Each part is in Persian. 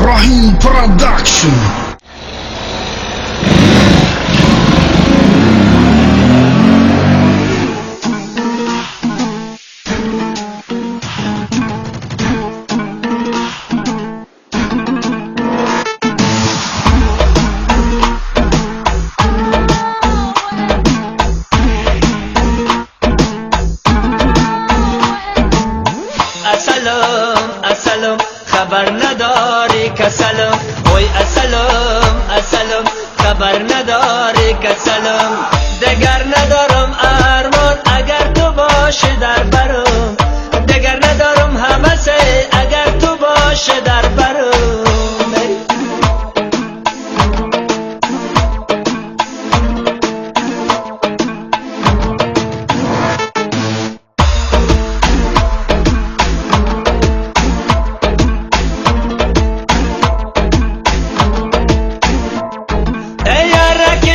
Rahim Production. اسلم خبر نداری کسلم وای اسلم خبر نداری کسلم دگر ندارم ارمان اگر تو باشی در برم دگر ندارم همسه اگر تو باشی در برم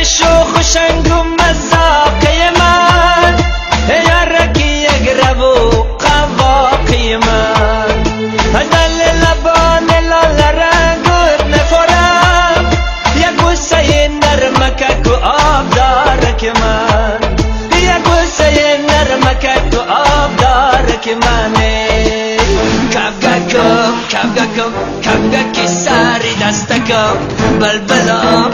شوخ شنگم مزاقی من یارکی یقرب و قواقی من از دل لبان لال رنگت نخورم یک بوسه نرمکک و آب دارک من یک بوسه نرمکک و آب دارک منه کبگکی ساری دستکم بلبلم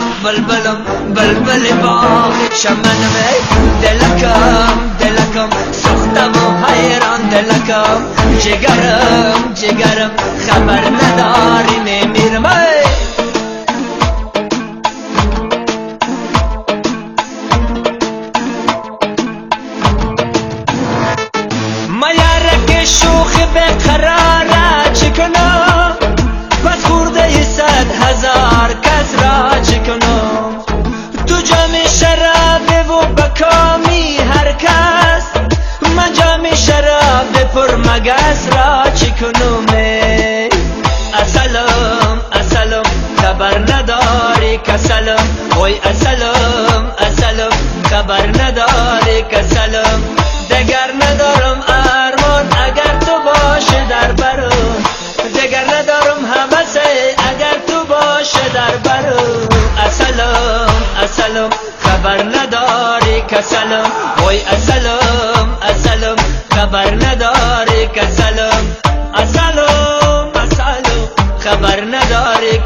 بلبل باغ شمنمه دلکم سختم و حیران دلکم جگرم خبر نداری میمیرم ما یارک شوخ بقراره چکنم بس خورده 100,000 کس را چکنم تو جام شراب و بکامی هر کس من جام شراب پر مگس را چکنم اسلم خبر نداری کسلم وای اسلم خبر نداری کسلم دگر ندارم ارمان اگر تو باشی در برم دگر ندارم همسه اگر تو باشی در برم اسلم خبر نداری کسلم وای اسلم خبر نداری کسلم اسلم خبر نداری